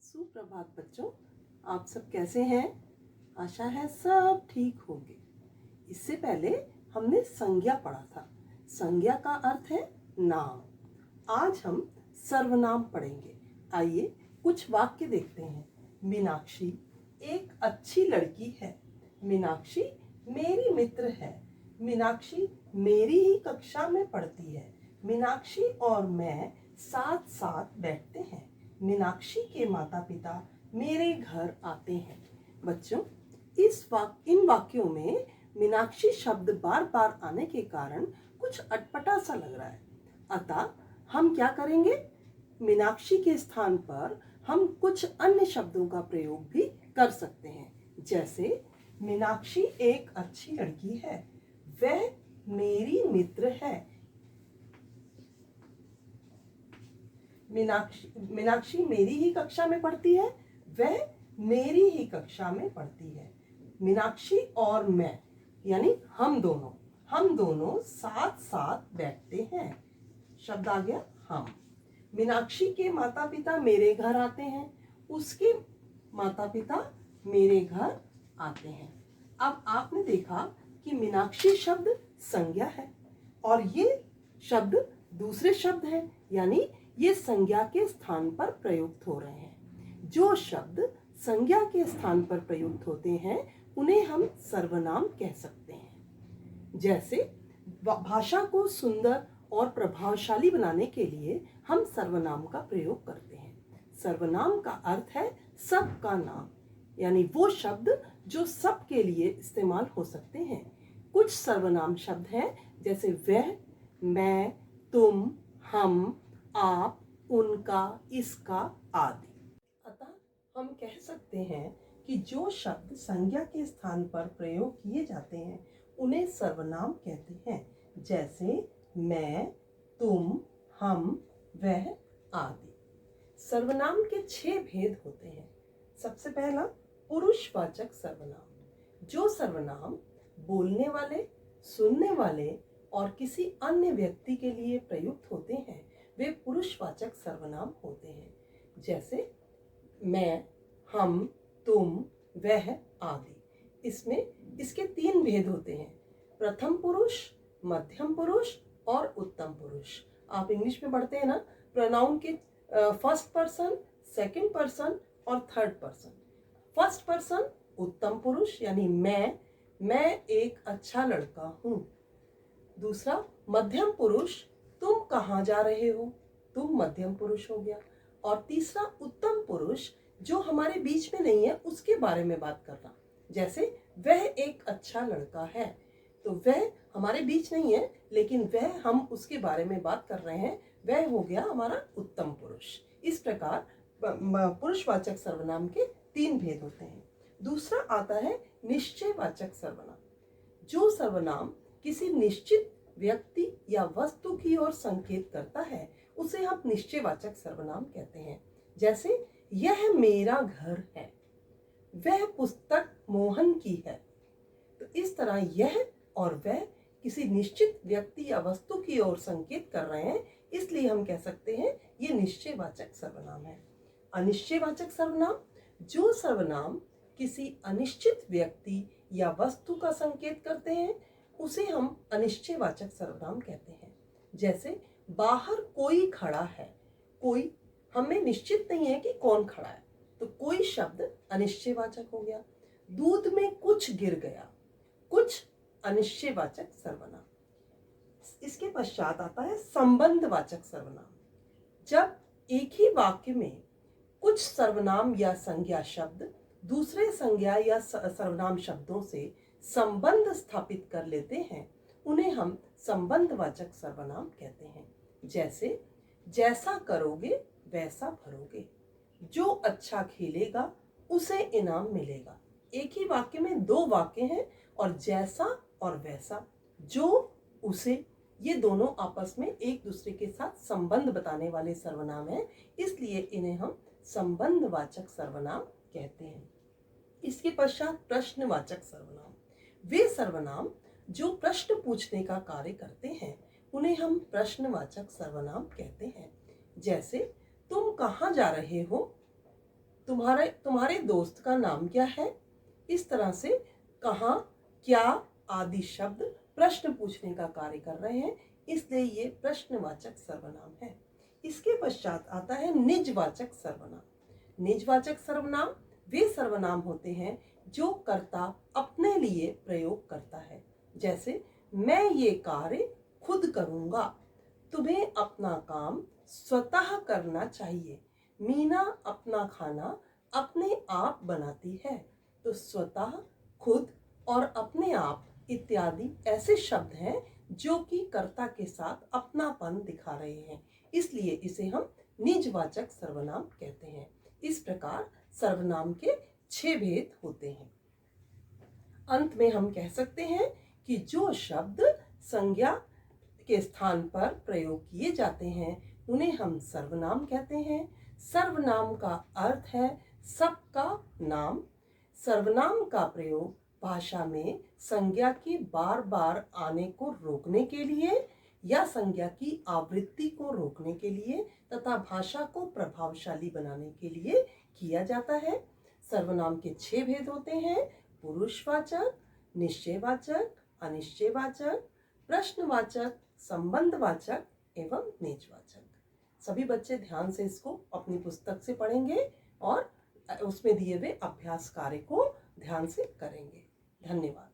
सुप्रभात बच्चों, आप सब कैसे हैं? आशा है सब ठीक होंगे। इससे पहले हमने संज्ञा पढ़ा था। संज्ञा का अर्थ है नाम। आज हम सर्वनाम पढ़ेंगे। आइए कुछ वाक्य देखते हैं। मीनाक्षी एक अच्छी लड़की है। मीनाक्षी मेरी मित्र है। मीनाक्षी मेरी ही कक्षा में पढ़ती है। मीनाक्षी और मैं साथ साथ बैठते हैं। मीनाक्षी के माता पिता मेरे घर आते हैं। बच्चों, इन वाक्यों में मीनाक्षी शब्द बार बार आने के कारण कुछ अटपटा सा लग रहा है। अतः हम क्या करेंगे? मीनाक्षी के स्थान पर हम कुछ अन्य शब्दों का प्रयोग भी कर सकते हैं। जैसे मीनाक्षी एक अच्छी लड़की है, वह मेरी मित्र है। मीनाक्षी मेरी ही कक्षा में पढ़ती है, वह मेरी ही कक्षा में पढ़ती है। मीनाक्षी और मैं यानी हम दोनों साथ साथ बैठते हैं। शब्द आ गया हम। मीनाक्षी के माता पिता मेरे घर आते हैं, उसके माता पिता मेरे घर आते हैं। अब आपने देखा कि मीनाक्षी शब्द संज्ञा है और ये शब्द दूसरे शब्द हैं, यानी ये संज्ञा के स्थान पर प्रयुक्त हो रहे हैं। जो शब्द संज्ञा के स्थान पर प्रयुक्त होते हैं उन्हें हम सर्वनाम कह सकते हैं। जैसे भाषा को सुंदर और प्रभावशाली बनाने के लिए हम सर्वनाम का प्रयोग करते हैं। सर्वनाम का अर्थ है सबका नाम, यानी वो शब्द जो सबके लिए इस्तेमाल हो सकते हैं। कुछ सर्वनाम शब्द हैं जैसे वह, मैं, तुम, हम, आप, उनका, इसका आदि। अतः हम कह सकते हैं कि जो शब्द संज्ञा के स्थान पर प्रयोग किए जाते हैं उन्हें सर्वनाम कहते हैं। जैसे मैं, तुम, हम, वह आदि। सर्वनाम के 6 भेद होते हैं। सबसे पहला पुरुषवाचक सर्वनाम। जो सर्वनाम बोलने वाले, सुनने वाले और किसी अन्य व्यक्ति के लिए प्रयुक्त होते हैं वे पुरुषवाचक सर्वनाम होते हैं। जैसे मैं, हम, तुम, वह आदि। इसके 3 भेद होते हैं। प्रथम पुरुष, मध्यम पुरुष और उत्तम पुरुष। आप इंग्लिश में पढ़ते हैं ना, प्रोनाउन के फर्स्ट पर्सन, सेकंड पर्सन और थर्ड पर्सन। फर्स्ट पर्सन उत्तम पुरुष यानी मैं एक अच्छा लड़का हूँ। दूसरा मध्यम पुरुष, तुम कहाँ जा रहे हो, तुम मध्यम पुरुष हो गया। और तीसरा उत्तम पुरुष, जो हमारे बीच में नहीं है उसके बारे में बात करना। जैसे वह एक अच्छा लड़का है, तो वह हमारे बीच नहीं है लेकिन वह हम उसके बारे में बात कर रहे हैं, वह हो गया हमारा उत्तम पुरुष। इस प्रकार पुरुषवाचक सर्वनाम के 3 भेद होते हैं। दूसरा आता है निश्चयवाचक सर्वनाम। जो सर्वनाम किसी निश्चित व्यक्ति या वस्तु की ओर संकेत करता है उसे हम निश्चयवाचक सर्वनाम कहते हैं। जैसे यह मेरा घर है, वह पुस्तक मोहन की है। तो इस तरह यह और वह किसी निश्चित व्यक्ति या वस्तु की ओर संकेत कर रहे हैं, इसलिए हम कह सकते हैं ये निश्चयवाचक सर्वनाम है। अनिश्चयवाचक सर्वनाम। जो सर्वनाम किसी अनिश्चित व्यक्ति या वस्तु का संकेत करते हैं उसे हम अनिश्चयवाचक सर्वनाम कहते हैं। जैसे बाहर कोई खड़ा है, कोई हमें निश्चित नहीं है कि कौन खड़ा है, तो कोई शब्द अनिश्चयवाचक हो गया। दूध में कुछ गिर गया, कुछ अनिश्चयवाचक सर्वनाम। इसके पश्चात आता है संबंधवाचक सर्वनाम। जब एक ही वाक्य में कुछ सर्वनाम या संज्ञा शब्द दूसरे संज्ञा या सर्वनाम शब्दों से संबंध स्थापित कर लेते हैं उन्हें हम संबंधवाचक सर्वनाम कहते हैं। जैसे जैसा करोगे वैसा भरोगे, जो अच्छा खेलेगा उसे इनाम मिलेगा। एक ही वाक्य में 2 वाक्य हैं और जैसा और वैसा, जो, उसे, ये दोनों आपस में एक दूसरे के साथ संबंध बताने वाले सर्वनाम हैं, इसलिए इन्हें हम संबंधवाचक सर्वनाम कहते हैं। इसके पश्चात प्रश्नवाचक सर्वनाम। वे सर्वनाम जो प्रश्न पूछने का कार्य करते हैं उन्हें हम प्रश्नवाचक सर्वनाम कहते हैं। जैसे तुम कहाँ जा रहे हो, तुम्हारे दोस्त का नाम क्या है। इस तरह से कहाँ, क्या आदि शब्द प्रश्न पूछने का कार्य कर रहे हैं, इसलिए ये प्रश्नवाचक सर्वनाम है। इसके पश्चात आता है निजवाचक सर्वनाम। निजवाचक सर्वनाम वे सर्वनाम होते हैं जो कर्ता अपने लिए प्रयोग करता है। जैसे मैं ये कार्य खुद करूंगा, तुम्हें अपना काम स्वतः करना चाहिए, मीना अपना खाना अपने आप बनाती है। तो स्वतः, खुद और अपने आप इत्यादि ऐसे शब्द हैं जो कि कर्ता के साथ अपनापन दिखा रहे हैं, इसलिए इसे हम निजवाचक सर्वनाम कहते हैं। इस प्रकार सर्वनाम के 6 भेद होते हैं। अंत में हम कह सकते हैं कि जो शब्द संज्ञा के स्थान पर प्रयोग किए जाते हैं उन्हें हम सर्वनाम कहते हैं। सर्वनाम का अर्थ है सबका नाम। सर्वनाम का प्रयोग भाषा में संज्ञा के बार बार आने को रोकने के लिए या संज्ञा की आवृत्ति को रोकने के लिए तथा भाषा को प्रभावशाली बनाने के लिए किया जाता है। सर्वनाम के 6 भेद होते हैं: पुरुषवाचक, निश्चयवाचक, अनिश्चयवाचक, प्रश्नवाचक, संबंधवाचक एवं निजवाचक। सभी बच्चे ध्यान से इसको अपनी पुस्तक से पढ़ेंगे और उसमें दिए हुए अभ्यास कार्य को ध्यान से करेंगे। धन्यवाद।